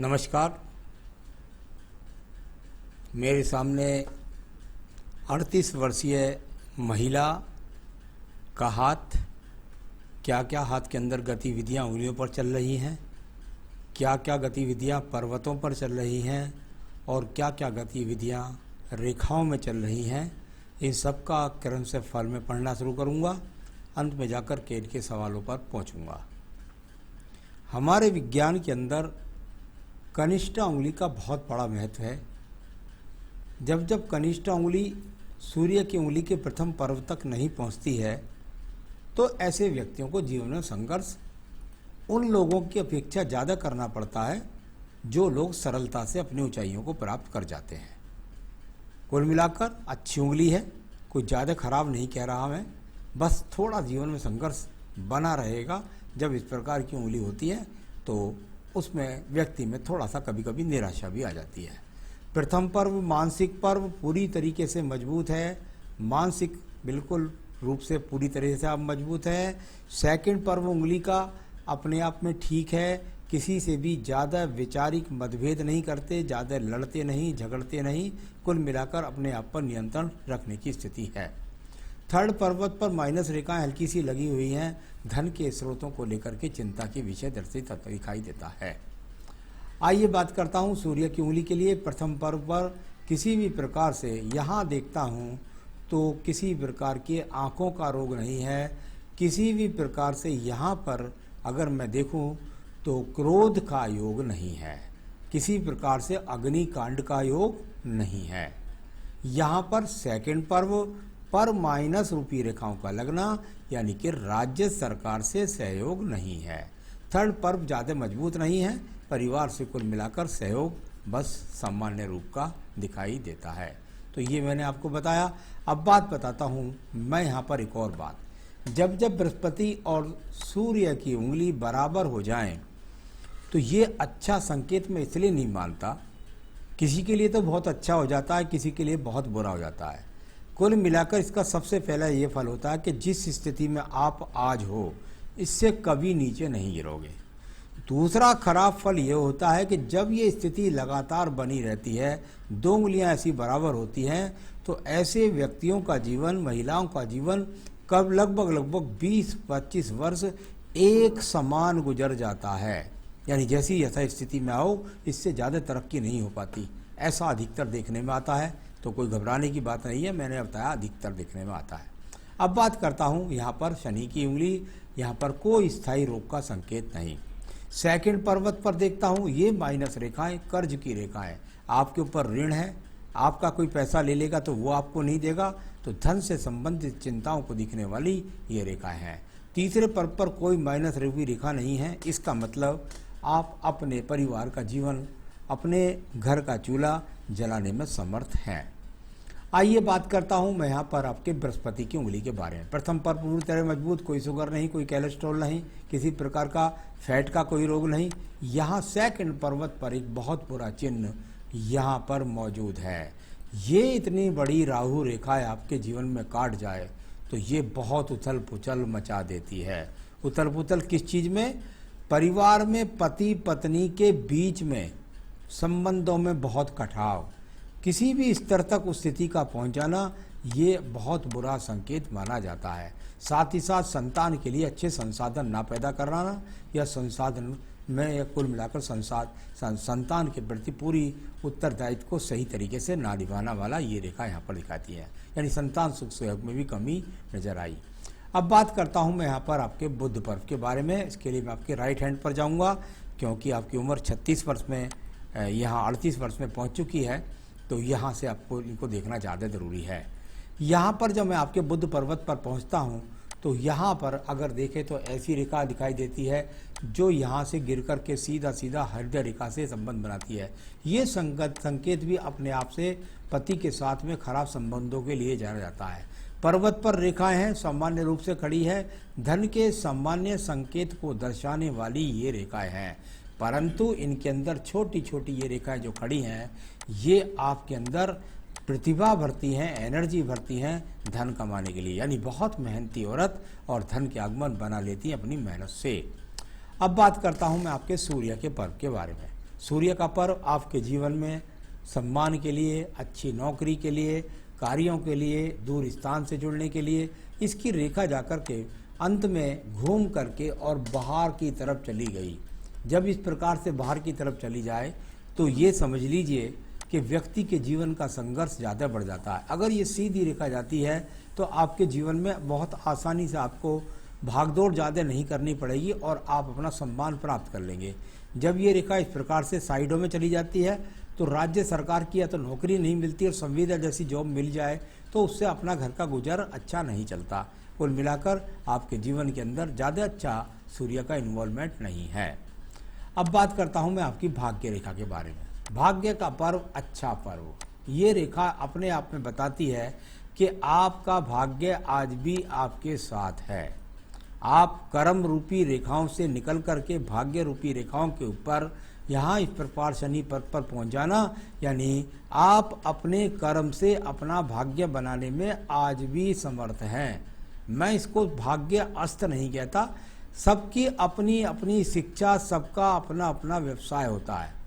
नमस्कार। मेरे सामने 38 वर्षीय महिला का हाथ, क्या क्या हाथ के अंदर गतिविधियां उंगलियों पर चल रही हैं, क्या क्या गतिविधियां पर्वतों पर चल रही हैं और क्या क्या गतिविधियां रेखाओं में चल रही हैं, इन सब का क्रम से फल में पढ़ना शुरू करूंगा। अंत में जाकर के इनके सवालों पर पहुंचूंगा। हमारे विज्ञान के अंदर कनिष्ठा उंगली का बहुत बड़ा महत्व है। जब जब कनिष्ठा उंगली सूर्य की उंगली के प्रथम पर्व तक नहीं पहुंचती है तो ऐसे व्यक्तियों को जीवन में संघर्ष उन लोगों की अपेक्षा ज़्यादा करना पड़ता है जो लोग सरलता से अपनी ऊंचाइयों को प्राप्त कर जाते हैं। कुल मिलाकर अच्छी उंगली है, कोई ज़्यादा खराब नहीं कह रहा मैं, बस थोड़ा जीवन में संघर्ष बना रहेगा। जब इस प्रकार की उंगली होती है तो उसमें व्यक्ति में थोड़ा सा कभी कभी निराशा भी आ जाती है। प्रथम पर्व मानसिक पर्व पूरी तरीके से मजबूत है, मानसिक बिल्कुल रूप से पूरी तरह से आप मजबूत है। सेकंड पर्व उंगली का अपने आप में ठीक है, किसी से भी ज़्यादा वैचारिक मतभेद नहीं करते, ज़्यादा लड़ते नहीं, झगड़ते नहीं, कुल मिलाकर अपने आप पर नियंत्रण रखने की स्थिति है। थर्ड पर्वत पर माइनस रेखाएं हल्की सी लगी हुई हैं, धन के स्रोतों को लेकर के चिंता की विषय दर्शित दिखाई देता है। आइए बात करता हूं सूर्य की उंगली के लिए। प्रथम पर्व पर किसी भी प्रकार से यहाँ देखता हूं तो किसी प्रकार के आँखों का रोग नहीं है, किसी भी प्रकार से यहाँ पर अगर मैं देखूं तो क्रोध का योग नहीं है, किसी प्रकार से अग्निकांड का योग नहीं है। यहाँ पर सेकंड पर्व पर माइनस रूपी रेखाओं का लगना यानी कि राज्य सरकार से सहयोग नहीं है। थर्ड पर्व ज़्यादा मजबूत नहीं है, परिवार से कुल मिलाकर सहयोग बस सामान्य रूप का दिखाई देता है। तो ये मैंने आपको बताया। अब बात बताता हूँ मैं यहाँ पर एक और बात। जब जब बृहस्पति और सूर्य की उंगली बराबर हो जाएं तो ये अच्छा संकेत मैं इसलिए नहीं मानता। किसी के लिए तो बहुत अच्छा हो जाता है, किसी के लिए बहुत बुरा हो जाता है। कुल मिलाकर इसका सबसे पहला ये फल होता है कि जिस स्थिति में आप आज हो इससे कभी नीचे नहीं गिरोगे। दूसरा खराब फल ये होता है कि जब ये स्थिति लगातार बनी रहती है, दो उंगलियां ऐसी बराबर होती हैं, तो ऐसे व्यक्तियों का जीवन, महिलाओं का जीवन कब लगभग 20-25 वर्ष एक समान गुजर जाता है। यानी जैसी ऐसा स्थिति में आओ इससे ज़्यादा तरक्की नहीं हो पाती, ऐसा अधिकतर देखने में आता है। तो कोई घबराने की बात नहीं है, मैंने बताया अधिकतर देखने में आता है। अब बात करता हूँ यहाँ पर शनि की उंगली। यहाँ पर कोई स्थायी रोग का संकेत नहीं। सेकंड पर्वत पर देखता हूँ ये माइनस रेखाएं कर्ज की रेखाएं, आपके ऊपर ऋण है, आपका कोई पैसा ले लेगा तो वो आपको नहीं देगा, तो धन से संबंधित चिंताओं को दिखने वाली ये रेखाएं हैं। तीसरे पर्व पर कोई माइनस रूपी रेखा नहीं है, इसका मतलब आप अपने परिवार का जीवन, अपने घर का चूल्हा जलाने में समर्थ हैं। आइए बात करता हूं मैं यहाँ पर आपके बृहस्पति की उंगली के बारे में। प्रथम पर पूरी तरह मजबूत, कोई शुगर नहीं, कोई कोलेस्ट्रॉल नहीं, किसी प्रकार का फैट का कोई रोग नहीं। यहाँ सेकंड पर्वत पर एक बहुत बुरा चिन्ह यहाँ पर मौजूद है। ये इतनी बड़ी राहु रेखा आपके जीवन में काट जाए तो ये बहुत उथल पुथल मचा देती है। उथल पुथल किस चीज़ में? परिवार में पति पत्नी के बीच में संबंधों में बहुत कटाव, किसी भी स्तर तक उस स्थिति का पहुंचाना, ये बहुत बुरा संकेत माना जाता है। साथ ही साथ संतान के लिए अच्छे संसाधन ना पैदा कराना या संसाधन में या कुल मिलाकर संतान के प्रति पूरी उत्तरदायित्व को सही तरीके से ना निभाना वाला ये रेखा यहाँ पर दिखाती है। यानी संतान सुख सहयोग में भी कमी नजर आई। अब बात करता हूँ मैं यहाँ पर आपके बुध पर्व के बारे में। इसके लिए मैं आपके राइट हैंड पर जाऊँगा क्योंकि आपकी उम्र 36 वर्ष में यहाँ 38 वर्ष में पहुँच चुकी है, तो यहाँ से आपको इनको देखना ज़्यादा ज़रूरी है। यहाँ पर जब मैं आपके बुध पर्वत पर पहुँचता हूँ तो यहाँ पर अगर देखें तो ऐसी रेखा दिखाई देती है जो यहाँ से गिर कर के सीधा सीधा हृदय रेखा से संबंध बनाती है। ये संकेत भी अपने आप से पति के साथ में खराब संबंधों के लिए जाना जाता है। पर्वत पर रेखाएं हैं, सामान्य रूप से खड़ी है, धन के सामान्य संकेत को दर्शाने वाली ये रेखाएं हैं, परंतु इनके अंदर छोटी छोटी ये रेखाएं जो खड़ी हैं ये आपके अंदर प्रतिभा भरती हैं, एनर्जी भरती हैं धन कमाने के लिए। यानी बहुत मेहनती औरत और धन के आगमन बना लेती हैं अपनी मेहनत से। अब बात करता हूं मैं आपके सूर्य के पर्व के बारे में। सूर्य का पर्व आपके जीवन में सम्मान के लिए, अच्छी नौकरी के लिए, कार्यों के लिए, दूर स्थान से जुड़ने के लिए इसकी रेखा जाकर के अंत में घूम करके और बाहर की तरफ चली गई। जब इस प्रकार से बाहर की तरफ चली जाए तो ये समझ लीजिए कि व्यक्ति के जीवन का संघर्ष ज़्यादा बढ़ जाता है। अगर ये सीधी रेखा जाती है तो आपके जीवन में बहुत आसानी से आपको भागदौड़ ज़्यादा नहीं करनी पड़ेगी और आप अपना सम्मान प्राप्त कर लेंगे। जब ये रेखा इस प्रकार से साइडों में चली जाती है तो राज्य सरकार की या तो नौकरी नहीं मिलती और संविदा जैसी जॉब मिल जाए तो उससे अपना घर का गुजर अच्छा नहीं चलता। कुल मिलाकर आपके जीवन के अंदर ज़्यादा अच्छा सूर्य का इन्वॉल्वमेंट नहीं है। अब बात करता हूँ मैं आपकी भाग्य रेखा के बारे में। भाग्य का पर्व अच्छा पर्व, ये रेखा अपने आप में बताती है कि आपका भाग्य आज भी आपके साथ है। आप कर्म रूपी रेखाओं से निकल करके भाग्य रूपी रेखाओं के ऊपर यहाँ इस प्रकार शनि पद पर पहुँच जाना, यानी आप अपने कर्म से अपना भाग्य बनाने में आज भी समर्थ हैं। मैं इसको भाग्य अस्त नहीं कहता, सबकी अपनी अपनी शिक्षा, सबका अपना अपना व्यवसाय होता है।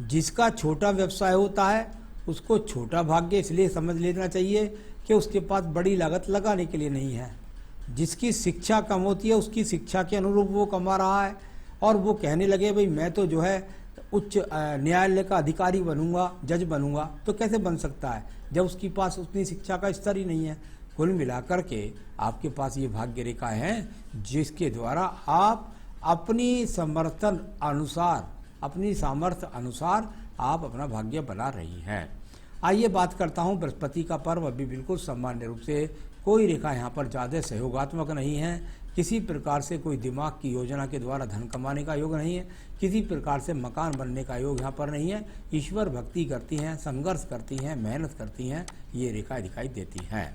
जिसका छोटा व्यवसाय होता है उसको छोटा भाग्य इसलिए समझ लेना चाहिए कि उसके पास बड़ी लागत लगाने के लिए नहीं है। जिसकी शिक्षा कम होती है उसकी शिक्षा के अनुरूप वो कमा रहा है और वो कहने लगे भाई मैं तो जो है उच्च न्यायालय का अधिकारी बनूंगा, जज बनूंगा, तो कैसे बन सकता है जब उसके पास उतनी शिक्षा का स्तर ही नहीं है। कुल मिलाकर के आपके पास ये भाग्य रेखा है जिसके द्वारा आप अपनी समर्थन अनुसार, अपनी सामर्थ्य अनुसार आप अपना भाग्य बना रही हैं। आइए बात करता हूँ बृहस्पति का पर्व। अभी बिल्कुल सामान्य रूप से कोई रेखा यहाँ पर ज़्यादा सहयोगात्मक नहीं है। किसी प्रकार से कोई दिमाग की योजना के द्वारा धन कमाने का योग नहीं है। किसी प्रकार से मकान बनने का योग यहाँ पर नहीं है। ईश्वर भक्ति करती हैं, संघर्ष करती हैं, मेहनत करती हैं, ये रेखा दिखाई देती हैं।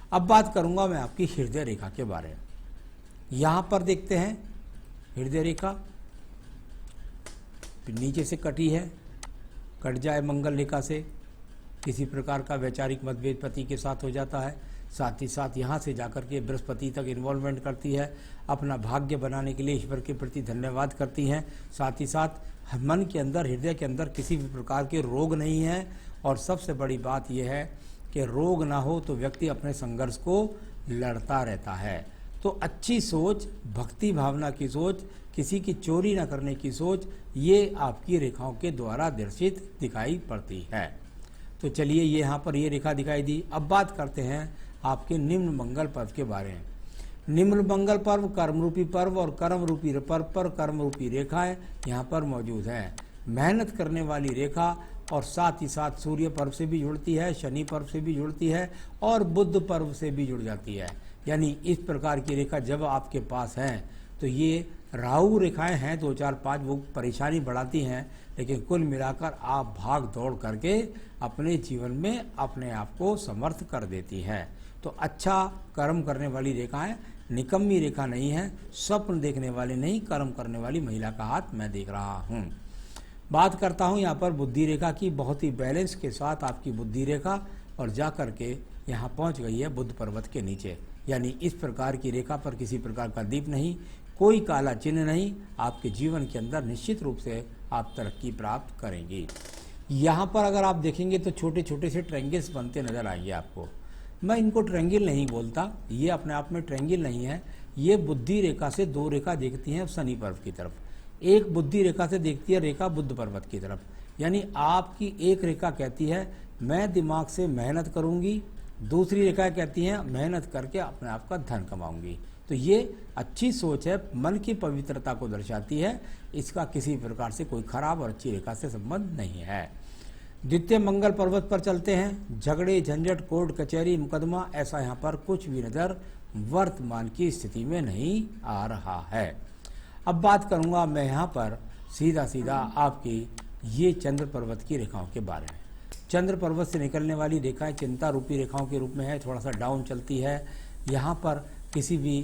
अब बात करूँगा मैं आपकी हृदय रेखा के बारे में। यहाँ पर देखते हैं हृदय रेखा नीचे से कटी है, कट जाए मंगल रेखा से किसी प्रकार का वैचारिक मतभेद पति के साथ हो जाता है। साथ ही साथ यहाँ से जाकर के बृहस्पति तक इन्वॉल्वमेंट करती है, अपना भाग्य बनाने के लिए ईश्वर के प्रति धन्यवाद करती हैं। साथ ही साथ मन के अंदर, हृदय के अंदर किसी भी प्रकार के रोग नहीं है। और सबसे बड़ी बात यह है कि रोग ना हो तो व्यक्ति अपने संघर्ष को लड़ता रहता है। तो अच्छी सोच, भक्ति भावना की सोच, किसी की चोरी न करने की सोच, ये आपकी रेखाओं के द्वारा दर्शित दिखाई पड़ती है। तो चलिए ये यहाँ पर ये रेखा दिखाई दी। अब बात करते हैं आपके निम्न मंगल पर्व के बारे में। निम्न मंगल पर्व कर्म रूपी पर्व और कर्म रूपी पर्व पर कर्म रूपी रेखाएं यहाँ पर मौजूद हैं। मेहनत करने वाली रेखा और साथ ही साथ सूर्य पर्व से भी जुड़ती है, शनि पर्व से भी जुड़ती है और बुध पर्व से भी जुड़ जाती है। यानी इस प्रकार की रेखा जब आपके पास हैं तो ये राहु रेखाएं हैं 2 4 5, वो परेशानी बढ़ाती हैं, लेकिन कुल मिलाकर आप भाग दौड़ करके अपने जीवन में अपने आप को समर्थ कर देती हैं। तो अच्छा कर्म करने वाली रेखाएं, निकम्मी रेखा नहीं है, स्वप्न देखने वाले नहीं, कर्म करने वाली महिला का हाथ मैं देख रहा हूँ। बात करता हूँ यहाँ पर बुद्धि रेखा की। बहुत ही बैलेंस के साथ आपकी बुद्धि रेखा और जा करके यहाँ पहुँच गई है बुद्ध पर्वत के नीचे। यानी इस प्रकार की रेखा पर किसी प्रकार का दीप नहीं, कोई काला चिन्ह नहीं। आपके जीवन के अंदर निश्चित रूप से आप तरक्की प्राप्त करेंगी। यहाँ पर अगर आप देखेंगे तो छोटे छोटे से ट्रायंगल्स बनते नजर आएंगे आपको। मैं इनको ट्रायंगल नहीं बोलता, ये अपने आप में ट्रायंगल नहीं है। ये बुद्धि रेखा से 2 रेखा देखती हैं शनि पर्व की तरफ, एक बुद्धि रेखा से देखती है रेखा बुद्ध पर्वत की तरफ। यानी आपकी एक रेखा कहती है मैं दिमाग से मेहनत करूंगी, दूसरी रेखा कहती है मेहनत करके अपने आप का धन कमाऊंगी। तो ये अच्छी सोच है, मन की पवित्रता को दर्शाती है। इसका किसी प्रकार से कोई खराब और अच्छी रेखा से संबंध नहीं है। द्वितीय मंगल पर्वत पर चलते हैं। झगड़े, झंझट, कोर्ट कचहरी, मुकदमा, ऐसा यहाँ पर कुछ भी नजर वर्तमान की स्थिति में नहीं आ रहा है। अब बात करूँगा मैं यहाँ पर सीधा आपकी ये चंद्र पर्वत की रेखाओं के बारे में। चंद्र पर्वत से निकलने वाली रेखाएं चिंता रूपी रेखाओं के रूप में है, थोड़ा सा डाउन चलती है। यहाँ पर किसी भी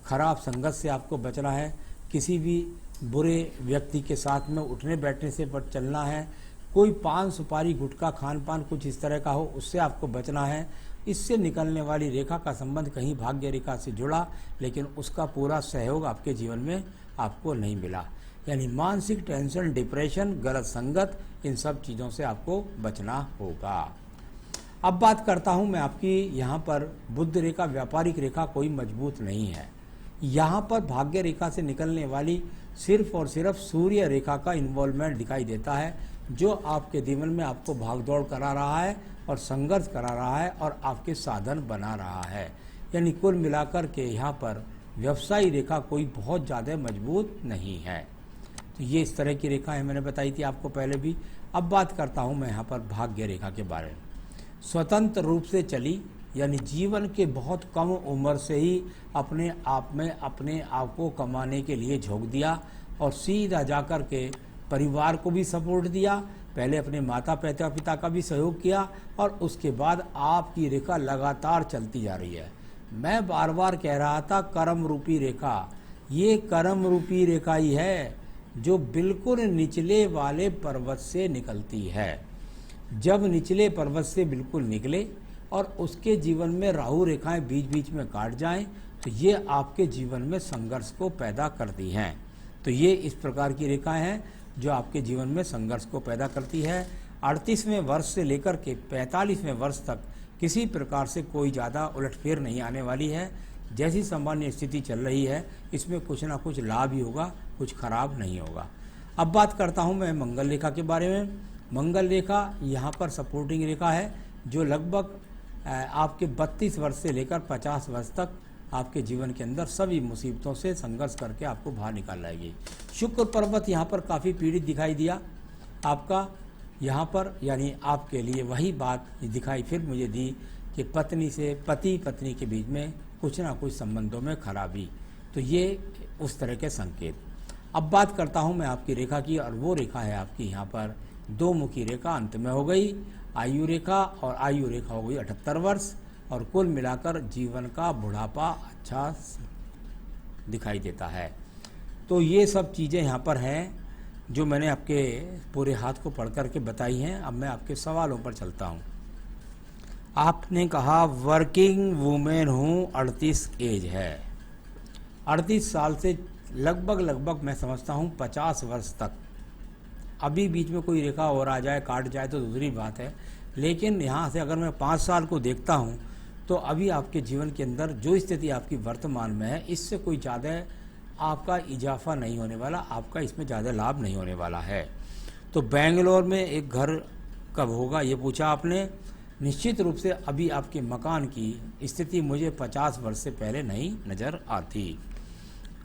खराब संगत से आपको बचना है, किसी भी बुरे व्यक्ति के साथ में उठने बैठने से बच चलना है। कोई पान सुपारी गुटखा खान पान कुछ इस तरह का हो उससे आपको बचना है। इससे निकलने वाली रेखा का संबंध कहीं भाग्य रेखा से जुड़ा, लेकिन उसका पूरा सहयोग आपके जीवन में आपको नहीं मिला। यानी मानसिक टेंशन, डिप्रेशन, गलत संगत, इन सब चीज़ों से आपको बचना होगा। अब बात करता हूँ मैं आपकी यहाँ पर बुध रेखा, व्यापारिक रेखा कोई मजबूत नहीं है। यहाँ पर भाग्य रेखा से निकलने वाली सिर्फ और सिर्फ सूर्य रेखा का इन्वॉल्वमेंट दिखाई देता है, जो आपके जीवन में आपको भागदौड़ करा रहा है और संघर्ष करा रहा है और आपके साधन बना रहा है। यानी कुल मिलाकर के यहाँ पर व्यवसायी रेखा कोई बहुत ज़्यादा मजबूत नहीं है। तो ये इस तरह की रेखा है, मैंने बताई थी आपको पहले भी। अब बात करता हूँ मैं यहाँ पर भाग्य रेखा के बारे में। स्वतंत्र रूप से चली, यानी जीवन के बहुत कम उम्र से ही अपने आप में अपने आप को कमाने के लिए झोंक दिया और सीधा जाकर के परिवार को भी सपोर्ट दिया। पहले अपने माता पिता का भी सहयोग किया और उसके बाद आपकी रेखा लगातार चलती जा रही है। मैं बार बार कह रहा था कर्म रूपी रेखा, ये कर्म रूपी रेखा ही है जो बिल्कुल निचले वाले पर्वत से निकलती है। जब निचले पर्वत से बिल्कुल निकले और उसके जीवन में राहु रेखाएं बीच बीच में काट जाएं, तो ये आपके जीवन में संघर्ष को पैदा करती हैं। तो ये इस प्रकार की रेखाएं हैं जो आपके जीवन में संघर्ष को पैदा करती है। 38वें वर्ष से लेकर के 45वें वर्ष तक किसी प्रकार से कोई ज़्यादा उलटफेर नहीं आने वाली है। जैसी सामान्य स्थिति चल रही है, इसमें कुछ ना कुछ लाभ ही होगा, कुछ खराब नहीं होगा। अब बात करता हूँ मैं मंगल रेखा के बारे में। मंगल रेखा यहाँ पर सपोर्टिंग रेखा है जो लगभग आपके 32 वर्ष से लेकर 50 वर्ष तक आपके जीवन के अंदर सभी मुसीबतों से संघर्ष करके आपको बाहर निकाल लाएगी। शुक्र पर्वत यहाँ पर काफ़ी पीड़ित दिखाई दिया आपका यहाँ पर, यानी आपके लिए वही बात दिखाई फिर मुझे दी कि पत्नी से पति पत्नी के बीच में कुछ ना कुछ संबंधों में खराबी। तो ये उस तरह के संकेत। अब बात करता हूँ मैं आपकी रेखा की, और वो रेखा है आपकी यहाँ पर दो मुखी रेखा अंत में हो गई आयु रेखा, और आयु रेखा हो गई 78 वर्ष, और कुल मिलाकर जीवन का बुढ़ापा अच्छा दिखाई देता है। तो ये सब चीज़ें यहाँ पर हैं जो मैंने आपके पूरे हाथ को पढ़ करके बताई हैं। अब मैं आपके सवालों पर चलता हूँ। आपने कहा वर्किंग वुमेन हूँ, 38 एज है, 38 साल से लगभग मैं समझता हूँ 50 वर्ष तक। अभी बीच में कोई रेखा और आ जाए, काट जाए तो दूसरी बात है, लेकिन यहाँ से अगर मैं 5 साल को देखता हूँ तो अभी आपके जीवन के अंदर जो स्थिति आपकी वर्तमान में है, इससे कोई ज़्यादा आपका इजाफा नहीं होने वाला, आपका इसमें ज़्यादा लाभ नहीं होने वाला है। तो बेंगलोर में एक घर कब होगा ये पूछा आपने। निश्चित रूप से अभी आपके मकान की स्थिति मुझे 50 वर्ष से पहले नहीं नज़र आती।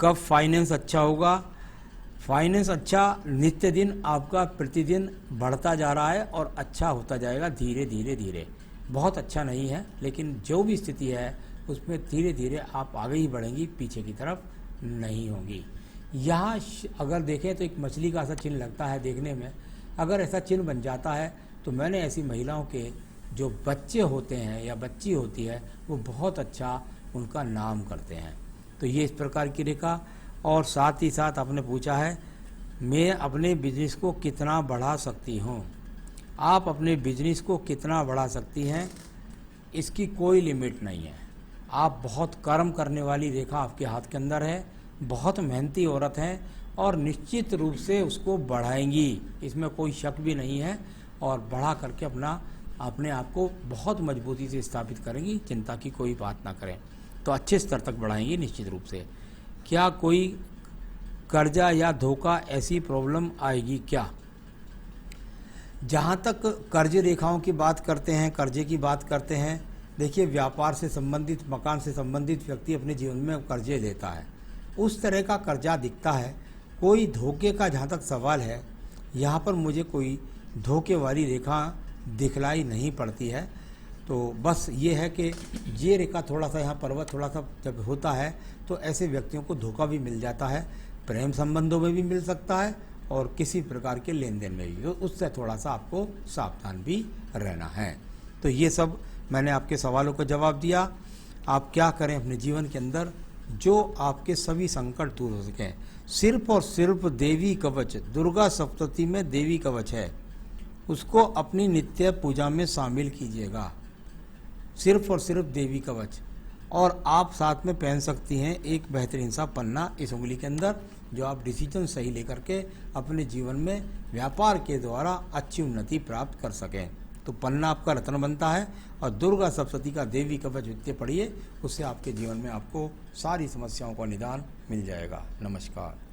कब फाइनेंस अच्छा होगा? फाइनेंस अच्छा नित्य दिन आपका प्रतिदिन बढ़ता जा रहा है और अच्छा होता जाएगा धीरे धीरे। बहुत अच्छा नहीं है, लेकिन जो भी स्थिति है उसमें धीरे धीरे आप आगे ही बढ़ेंगी, पीछे की तरफ नहीं होंगी। यहाँ अगर देखें तो एक मछली का ऐसा चिन्ह लगता है देखने में। अगर ऐसा चिन्ह बन जाता है तो मैंने ऐसी महिलाओं के जो बच्चे होते हैं या बच्ची होती है वो बहुत अच्छा उनका नाम करते हैं। तो ये इस प्रकार की रेखा। और साथ ही साथ आपने पूछा है मैं अपने बिजनेस को कितना बढ़ा सकती हूँ। आप अपने बिजनेस को कितना बढ़ा सकती हैं, इसकी कोई लिमिट नहीं है। आप बहुत कर्म करने वाली रेखा आपके हाथ के अंदर है, बहुत मेहनती औरत हैं और निश्चित रूप से उसको बढ़ाएंगी, इसमें कोई शक भी नहीं है। और बढ़ा करके अपने आप को बहुत मजबूती से स्थापित करेंगी, चिंता की कोई बात ना करें। तो अच्छे स्तर तक बढ़ाएंगी निश्चित रूप से। क्या कोई कर्जा या धोखा ऐसी प्रॉब्लम आएगी क्या? जहाँ तक कर्ज रेखाओं की बात करते हैं, कर्जे की बात करते हैं, देखिए व्यापार से संबंधित, मकान से संबंधित व्यक्ति अपने जीवन में कर्जे लेता है, उस तरह का कर्जा दिखता है। कोई धोखे का जहाँ तक सवाल है, यहाँ पर मुझे कोई धोखे वाली रेखा दिखलाई नहीं पड़ती है। तो बस ये है कि ये रेखा थोड़ा सा यहाँ पर्वत थोड़ा सा जब होता है तो ऐसे व्यक्तियों को धोखा भी मिल जाता है, प्रेम संबंधों में भी मिल सकता है और किसी प्रकार के लेन देन में भी, तो उससे थोड़ा सा आपको सावधान भी रहना है। तो ये सब मैंने आपके सवालों का जवाब दिया। आप क्या करें अपने जीवन के अंदर जो आपके सभी संकट दूर हो सकें। सिर्फ और सिर्फ देवी कवच, दुर्गा सप्तती में देवी कवच है, उसको अपनी नित्य पूजा में शामिल कीजिएगा। सिर्फ और सिर्फ देवी कवच। और आप साथ में पहन सकती हैं एक बेहतरीन सा पन्ना इस उंगली के अंदर, जो आप डिसीजन सही लेकर के अपने जीवन में व्यापार के द्वारा अच्छी उन्नति प्राप्त कर सकें। तो पन्ना आपका रत्न बनता है और दुर्गा सप्तशती का देवी कवच विद्या पढ़िए, उससे आपके जीवन में आपको सारी समस्याओं का निदान मिल जाएगा। नमस्कार।